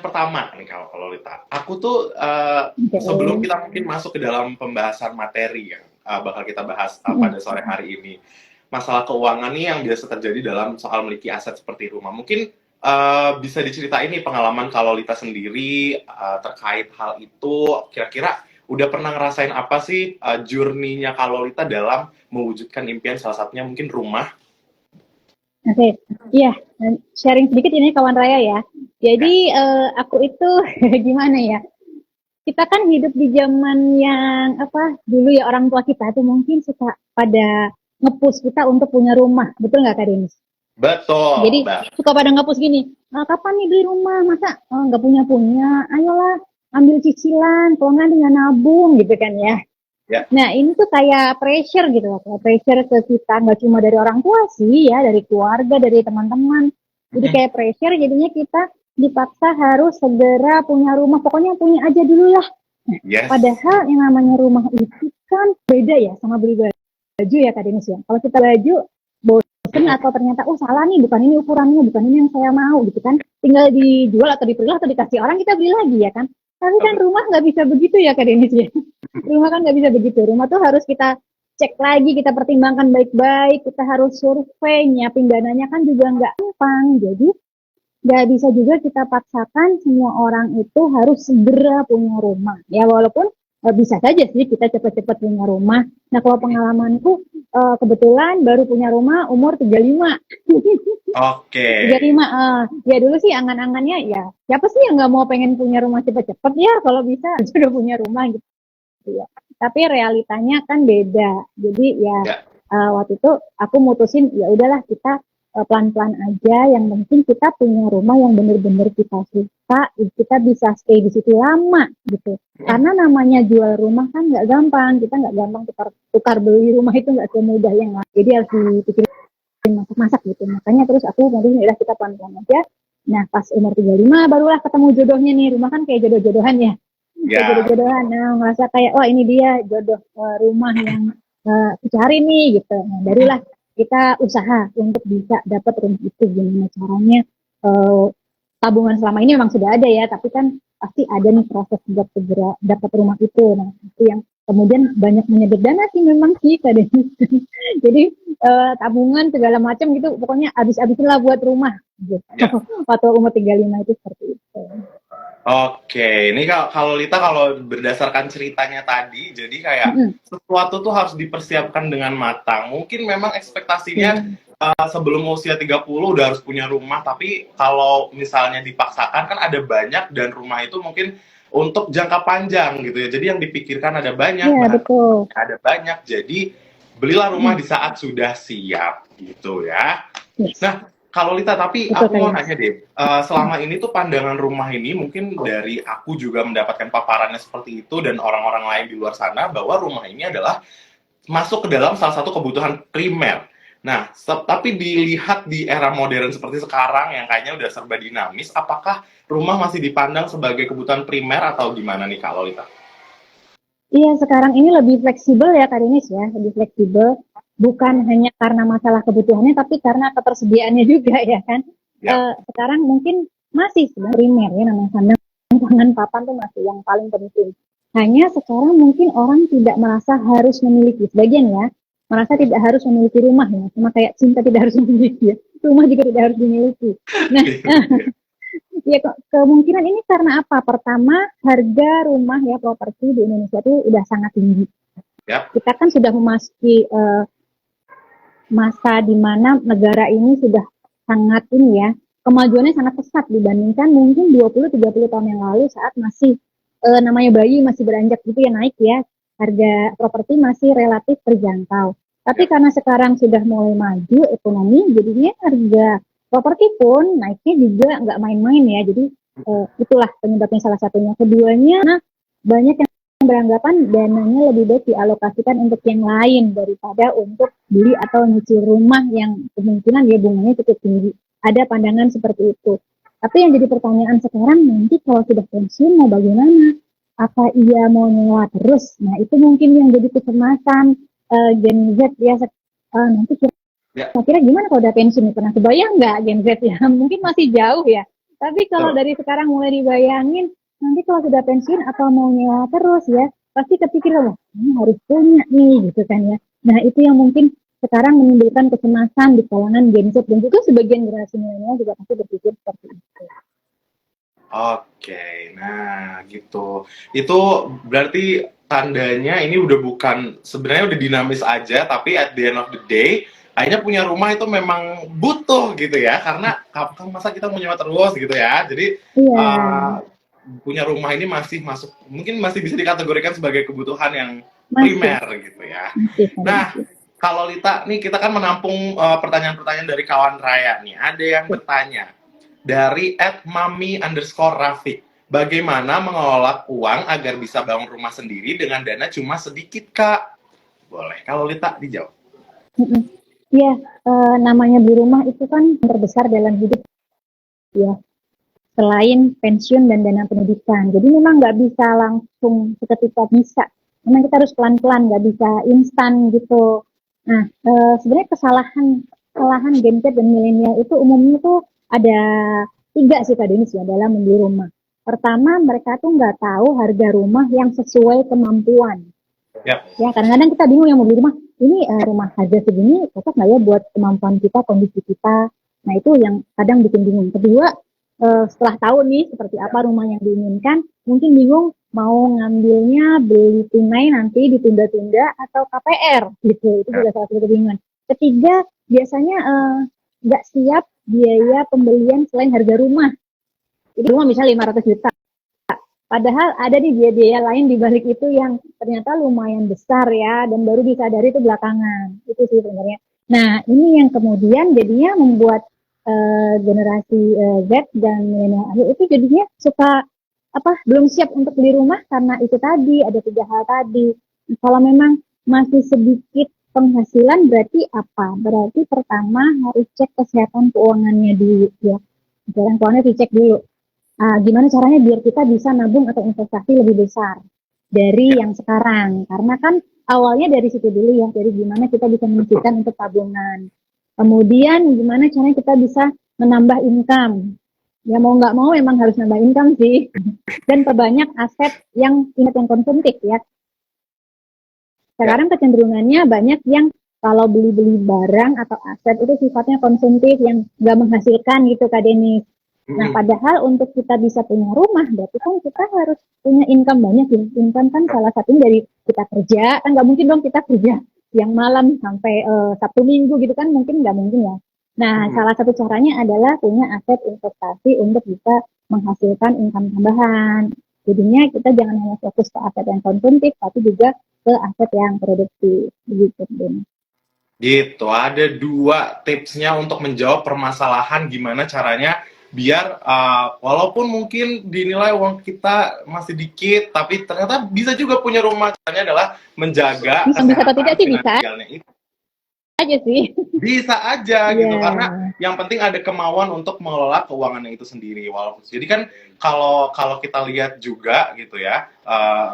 pertama nih kalau Lita, aku tuh sebelum Oke. kita mungkin masuk ke dalam pembahasan materi yang bakal kita bahas Mm-mm. pada sore hari ini, masalah keuangan nih yang biasa terjadi dalam soal memiliki aset seperti rumah. Mungkin bisa diceritain nih pengalaman kalau Lita sendiri terkait hal itu. Kira-kira udah pernah ngerasain apa sih journey-nya kalau Lita dalam mewujudkan impian salah satunya mungkin rumah? Oke, iya, sharing sedikit ini kawan Raya ya. Ya, Jadi aku itu gimana ya? Kita kan hidup di zaman yang apa? Dulu ya orang tua kita tuh mungkin suka pada ngepush kita untuk punya rumah, betul nggak Kak Denis? betul, Jadi Mbak. suka pada ngepush gini, kapan nih beli rumah? Masa nggak punya punya? Ayolah ambil cicilan, kalau nggak dengan nabung gitu kan ya. Ya, Nah, ini tuh kayak pressure gitu loh, kayak pressure ke kita, nggak cuma dari orang tua sih ya, dari keluarga, dari teman-teman. Jadi mm-mm. kayak pressure, jadinya kita dipaksa harus segera punya rumah, pokoknya punya aja dulu lah. Nah, Yes. padahal yang namanya rumah itu kan beda ya sama beli baju ya Kak Denis ya. Kalau kita baju, bosen atau ternyata, oh salah nih, bukan ini ukurannya, bukan ini yang saya mau gitu kan. Tinggal dijual atau dibeli atau dikasih orang, kita beli lagi ya kan. Tapi kan rumah nggak bisa begitu ya Kak Denis ya. Rumah kan nggak bisa begitu. Rumah tuh harus kita cek lagi, kita pertimbangkan baik-baik, kita harus survei, nyiapin dananya kan juga nggak gampang. Jadi nggak bisa juga kita paksakan semua orang itu harus segera punya rumah. Ya walaupun bisa saja sih kita cepat-cepat punya rumah. Nah kalau pengalamanku kebetulan baru punya rumah umur 35. Oke. 35, ya dulu sih angan-angannya ya siapa sih yang nggak mau pengen punya rumah cepet-cepet ya kalau bisa sudah punya rumah gitu ya. Tapi realitanya kan beda. Jadi ya Ya. waktu itu aku mutusin ya udahlah kita pelan-pelan aja. Yang penting kita punya rumah yang bener-bener kita suka, kita bisa stay di situ lama gitu. Mm. Karena namanya jual rumah kan nggak gampang. Kita nggak gampang tukar beli rumah itu nggak semudah yang lain. Jadi harus dipikirin masak-masak gitu. Makanya terus aku nanti udah kita pelan-pelan aja. Nah pas umur 35 barulah ketemu jodohnya nih. Rumah kan kayak jodoh-jodohan ya, kayak Ya, jodoh-jodohan. Nah, ngerasa kayak, oh ini dia jodoh rumah yang cari nih gitu. Nah, barulah kita usaha untuk bisa dapat rumah itu. Gimana caranya? Uh, Tabungan selama ini memang sudah ada ya, tapi kan pasti ada nih proses buat segera dapat rumah itu. Nah, itu yang kemudian banyak menyedot dana sih memang sih kadang. Jadi tabungan segala macam gitu, pokoknya habis-habisin lah buat rumah. Gitu. ya. Waktu umur 35 itu seperti itu. Oke, ini kalau Lita kalau berdasarkan ceritanya tadi, jadi kayak Mm-mm. sesuatu tuh harus dipersiapkan dengan matang. Mungkin memang ekspektasinya Ya, sebelum usia 30 udah harus punya rumah, tapi kalau misalnya dipaksakan kan ada banyak dan rumah itu mungkin untuk jangka panjang gitu ya. Jadi yang dipikirkan ada banyak, ya bahan betul. ada banyak. Jadi belilah rumah Mm. di saat sudah siap gitu ya. Yes, Nah, kalau Lita, tapi betul aku Kak mau Denis. nanya deh, selama ini tuh pandangan rumah ini mungkin dari aku juga mendapatkan paparannya seperti itu dan orang-orang lain di luar sana bahwa rumah ini adalah masuk ke dalam salah satu kebutuhan primer. Nah, tapi dilihat di era modern seperti sekarang yang kayaknya udah serba dinamis, apakah rumah masih dipandang sebagai kebutuhan primer atau gimana nih kalau Lita? Iya, sekarang ini lebih fleksibel ya Kak Denis ya, lebih fleksibel. Bukan hanya karena masalah kebutuhannya, tapi karena ketersediaannya juga ya kan. Ya, Sekarang mungkin masih sebenarnya primer ya, namanya sandang, pangan, papan tuh masih yang paling penting. Hanya sekarang mungkin orang tidak merasa harus memiliki, sebagian ya, merasa tidak harus memiliki rumah ya, cuma kayak cinta tidak harus memiliki ya, rumah juga tidak harus dimiliki. Nah, ya, kemungkinan ini karena apa? Pertama, harga rumah ya properti di Indonesia itu udah sangat tinggi. ya, Kita kan sudah memasuki masa di mana negara ini sudah sangat ini ya, kemajuannya sangat pesat dibandingkan mungkin 20-30 tahun yang lalu saat masih namanya bayi masih beranjak gitu ya naik ya, harga properti masih relatif terjangkau. Tapi ya. karena sekarang sudah mulai maju ekonomi, jadinya harga properti pun naiknya juga nggak main-main ya. Jadi itulah penyebabnya salah satunya. Keduanya, banyak yang beranggapan dananya lebih baik dialokasikan untuk yang lain daripada untuk beli atau nyicil rumah yang kemungkinan ya bunganya cukup tinggi. Ada pandangan seperti itu. Tapi yang jadi pertanyaan sekarang, nanti kalau sudah pensiun mau bagaimana? Apa ia mau nyewa terus? Nah itu mungkin yang jadi kecemasan Gen Z ya. Nanti Ya. kira-kira gimana kalau udah pensiun? Pernah kebayang nggak Gen Z ya? Mungkin masih jauh ya. Tapi kalau Betul. dari sekarang mulai dibayangin, nanti kalau sudah pensiun atau mau nyewa terus ya, pasti kepikir, wah ini harus punya nih gitu kan ya. Nah itu yang mungkin sekarang menimbulkan kecemasan di kalangan Gen Z dan juga sebagian generasi milenial juga pasti berpikir seperti itu. Oke, nah gitu. Itu berarti tandanya ini udah bukan sebenarnya udah dinamis aja, tapi at the end of the day, akhirnya punya rumah itu memang butuh gitu ya, karena kan masa kita mau nyewa terus gitu ya. Jadi Iya, punya rumah ini masih masuk, mungkin masih bisa dikategorikan sebagai kebutuhan yang masih, primer gitu ya. masih, Nah, masih. kalau Lita nih kita kan menampung pertanyaan-pertanyaan dari kawan Raya nih. Ada yang bertanya dari @mami_rafik. Bagaimana mengelola uang agar bisa bangun rumah sendiri dengan dana cuma sedikit, Kak? Boleh. Kalau Lita dijawab. Iya, namanya beli rumah itu kan yang terbesar dalam hidup ya, selain pensiun dan dana pendidikan. Jadi memang nggak bisa langsung seketika bisa. Memang kita harus pelan-pelan, nggak bisa instan gitu. Nah, sebenarnya kesalahan Gen Z dan milenial itu umumnya tuh ada tiga sih Kak Denis ya dalam membeli rumah. Pertama, mereka tuh nggak tahu harga rumah yang sesuai kemampuan. Yap. Ya, kadang-kadang kita bingung yang mau beli rumah. Ini rumah harga segini cocok nggak ya buat kemampuan kita, kondisi kita. Nah, itu yang kadang bikin bingung. Kedua, setelah tahu nih seperti apa rumah yang diinginkan, mungkin bingung mau ngambilnya beli tunai nanti ditunda-tunda atau KPR gitu. Itu juga salah satu kebingungan. Ketiga, biasanya nggak siap biaya pembelian selain harga rumah. Jadi rumah misalnya 500 juta. Padahal ada nih biaya-biaya lain di balik itu yang ternyata lumayan besar ya, dan baru disadari itu belakangan. Itu sih sebenarnya. Nah, ini yang kemudian jadinya membuat generasi Z dan milenial akhir itu jadinya suka belum siap untuk beli rumah karena itu tadi ada tiga hal tadi. Kalau memang masih sedikit penghasilan berarti apa? Berarti pertama harus cek kesehatan keuangannya dulu ya. Kesehatan keuangannya dicek dulu. Gimana caranya biar kita bisa nabung atau investasi lebih besar dari yang sekarang. Karena kan awalnya dari situ dulu ya, dari gimana kita bisa menyisihkan untuk tabungan. Kemudian gimana caranya kita bisa menambah income. Ya mau nggak mau memang harus nambah income sih. Dan perbanyak aset yang ingat yang konsumtif ya. Sekarang kecenderungannya banyak yang kalau beli-beli barang atau aset itu sifatnya konsumtif yang nggak menghasilkan gitu Kak Denis. Nah, padahal untuk kita bisa punya rumah, berarti kan kita harus punya income banyak ya. Income kan salah satunya dari kita kerja, kan nggak mungkin dong kita kerja yang malam sampai Sabtu Minggu gitu kan mungkin nggak mungkin ya. Nah, salah satu caranya adalah punya aset investasi untuk bisa menghasilkan income tambahan. Jadinya kita jangan hanya fokus ke aset yang konsumtif, tapi juga ke aset yang produktif. Begitu, Ben. Gitu, ada dua tipsnya untuk menjawab permasalahan gimana caranya biar walaupun mungkin dinilai uang kita masih dikit, tapi ternyata bisa juga punya rumah. Caranya adalah menjaga Bisa atau tidak kesehatan sih bisa finansialnya itu. aja sih. Bisa aja gitu, karena Iya. yang penting ada kemauan untuk mengelola keuangannya itu sendiri. Walaupun jadi kan kalau kalau kita lihat juga gitu ya,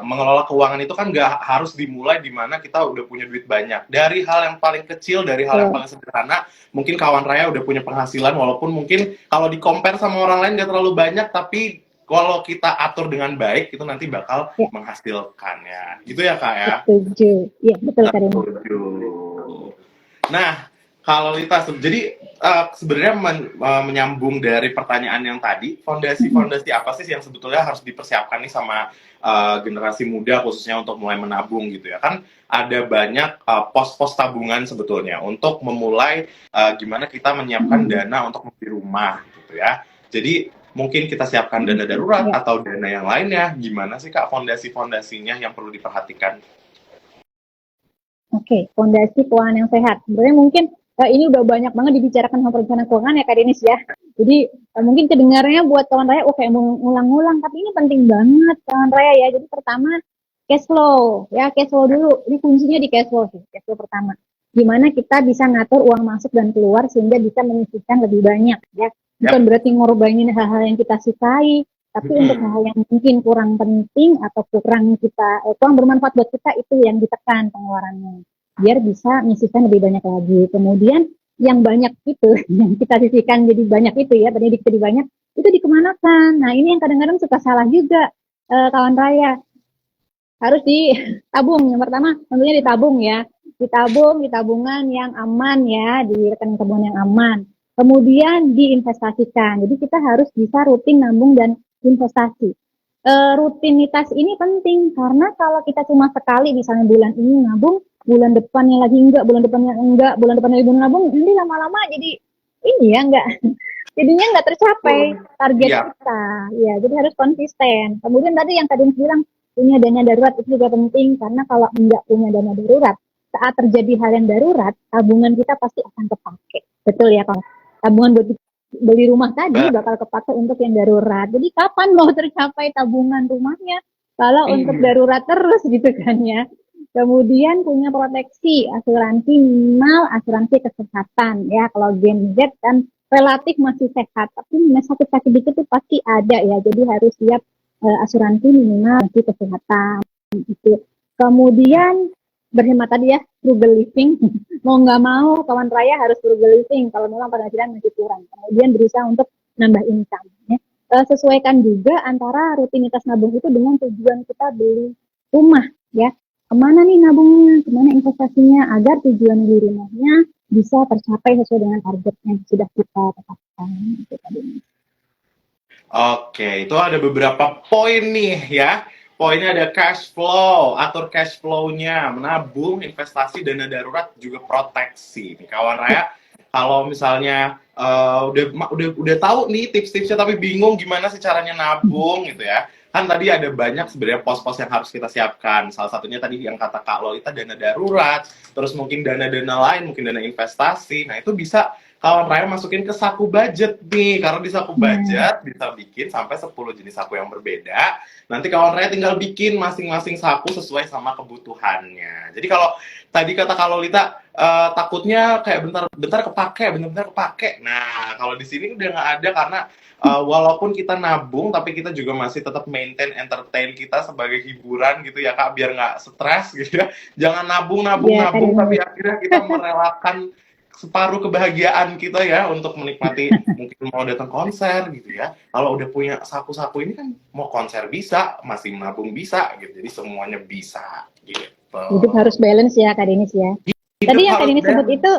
mengelola keuangan itu kan nggak harus dimulai di mana kita udah punya duit banyak. Dari hal yang paling kecil, dari hal yang paling sederhana, mungkin kawan Raya udah punya penghasilan, walaupun mungkin kalau di-compare sama orang lain nggak terlalu banyak, tapi kalau kita atur dengan baik itu nanti bakal menghasilkan ya. Gitu ya Kak ya. Setuju. Iya, betul Kak Deni. Setuju. Nah, kalau Lita, jadi sebenarnya menyambung dari pertanyaan yang tadi, fondasi-fondasi apa sih yang sebetulnya harus dipersiapkan nih sama generasi muda khususnya untuk mulai menabung gitu ya? Kan ada banyak pos-pos tabungan sebetulnya untuk memulai gimana kita menyiapkan dana untuk membeli rumah gitu ya. Jadi mungkin kita siapkan dana darurat atau dana yang lainnya. Gimana sih Kak fondasi-fondasinya yang perlu diperhatikan? Oke, fondasi keuangan yang sehat. Sebenarnya mungkin ini udah banyak banget dibicarakan sama perencanaan keuangan ya Kak Denis ya. Jadi mungkin kedengarannya buat kawan raya, kayak mau ngulang-ngulang, tapi ini penting banget kawan raya ya. Jadi pertama cash flow ya, cash flow dulu. Ini kuncinya di cash flow sih, cash flow pertama. Gimana kita bisa ngatur uang masuk dan keluar sehingga bisa menyisihkan lebih banyak ya. Bukan berarti ngorbanin hal-hal yang kita sukai, tapi untuk hal yang mungkin kurang penting atau kurang bermanfaat buat kita, itu yang ditekan pengeluarannya biar bisa menyisihkan lebih banyak lagi. Kemudian yang banyak itu, yang kita sisihkan jadi banyak itu ya, tadi jadi banyak, itu dikemanakan? Nah ini yang kadang-kadang suka salah juga, kawan raya. Harus ditabung. Yang pertama tentunya ditabung ya. Ditabung di tabungan yang aman ya, di rekening tabungan yang aman. Kemudian diinvestasikan. Jadi kita harus bisa rutin nabung dan investasi. Rutinitas ini penting karena kalau kita cuma sekali misalnya bulan ini nabung, bulan depannya lagi enggak, bulan depannya enggak, bulan depannya lagi nabung, nanti lama-lama jadi ini ya enggak, jadinya enggak tercapai target Iya. kita. Ya, jadi harus konsisten. Kemudian tadi yang tadi bilang punya dana darurat itu juga penting karena kalau enggak punya dana darurat, saat terjadi hal yang darurat, tabungan kita pasti akan kepake. Betul ya, kalau tabungan buat beli rumah tadi bakal kepake untuk yang darurat. Jadi kapan mau tercapai tabungan rumahnya kalau untuk darurat terus gitu kan ya. Kemudian punya proteksi asuransi minimal asuransi kesehatan ya kalau Gen Z kan relatif masih sehat tapi sakit-sakit dikit itu pasti ada ya. Jadi harus siap asuransi minimal asuransi kesehatan gitu. Kemudian berhemat tadi ya, frugal living. Mau nggak mau, kawan raya harus frugal living kalau memang penghasilan masih kurang. Kemudian berusaha untuk nambah income. Ya. Sesuaikan juga antara rutinitas nabung itu dengan tujuan kita beli rumah. Ya, kemana nih nabungnya, kemana investasinya, agar tujuan beli rumahnya bisa tercapai sesuai dengan target yang sudah kita tetapkan. Itu tadi. Oke, itu ada beberapa poin nih ya. Poinnya ada cash flow, atur cash flow-nya, menabung, investasi, dana darurat, juga proteksi. Nih kawan raya, kalau misalnya udah tahu nih tips-tipsnya tapi bingung gimana sih caranya nabung gitu ya. Kan tadi ada banyak sebenarnya pos-pos yang harus kita siapkan. Salah satunya tadi yang kata Kak Lolita dana darurat, terus mungkin dana-dana lain, mungkin dana investasi. Nah, itu bisa kawan raya masukin ke saku budget nih, karena di saku budget bisa bikin sampai 10 jenis saku yang berbeda. Nanti kawan raya tinggal bikin masing-masing saku sesuai sama kebutuhannya. Jadi kalau tadi kata kalau Lita takutnya kayak bentar-bentar kepake, bentar-bentar kepake. Nah, kalau di sini udah nggak ada karena walaupun kita nabung tapi kita juga masih tetap maintain entertain kita sebagai hiburan gitu ya Kak, biar nggak stres gitu ya. Jangan nabung tapi akhirnya kita merelakan separuh kebahagiaan kita ya untuk menikmati mungkin mau datang konser gitu ya. Kalau udah punya saku-saku ini kan mau konser bisa, masih menabung bisa gitu. Jadi semuanya bisa gitu. Hidup harus balance ya Kak Denis ya. Tadi yang Kak Denis sebut itu,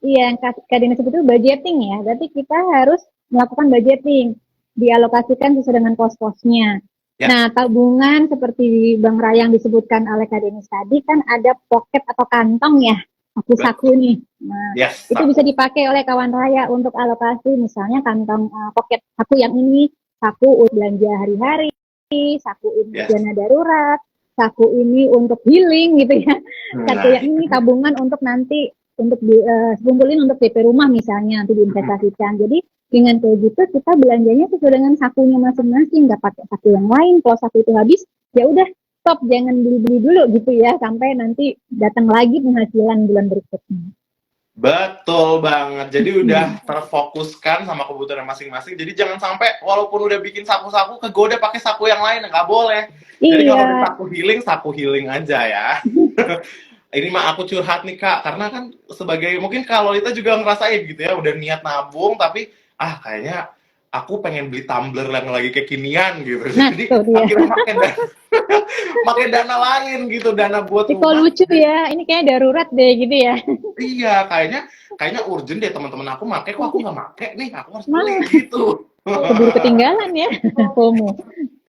iya yang Kak Denis sebut itu budgeting ya. Berarti kita harus melakukan budgeting, dialokasikan sesuai dengan pos-posnya. Ya. Nah, tabungan seperti Bang Rayang disebutkan oleh Kak Denis tadi kan ada pocket atau kantong ya, saku-saku nih. Nah, itu bisa dipakai oleh kawan raya untuk alokasi, misalnya kantong pocket saku yang ini, saku belanja hari-hari, saku ini dana darurat, saku ini untuk healing gitu ya, saku yang ini tabungan untuk nanti untuk dikumpulin untuk DP rumah misalnya nanti diinvestasikan. Jadi dengan kayak gitu kita belanjanya sesuai dengan sakunya masing-masing, nggak pakai saku yang lain. Kalau saku itu habis, ya udah stop, jangan beli-beli dulu gitu ya, sampai nanti datang lagi penghasilan bulan berikutnya. Betul banget. Jadi udah terfokuskan sama kebutuhan masing-masing. Jadi jangan sampai walaupun udah bikin saku-saku kegoda pakai saku yang lain, nggak boleh. Jadi kalau ada saku healing aja ya. Ini mah aku curhat nih Kak, karena kan sebagai mungkin kalau Lita juga ngerasain gitu ya, udah niat nabung tapi kayaknya aku pengen beli tumbler yang lagi kekinian gitu. Nah, jadi akhirnya pakai dana lain gitu, dana buat rumah. Kok lucu ya, ini kayaknya darurat deh gitu ya. Iya, kayaknya urgent deh teman-teman aku make, kok aku nggak make nih, aku harus beli gitu. Keburu ketinggalan ya, FOMO.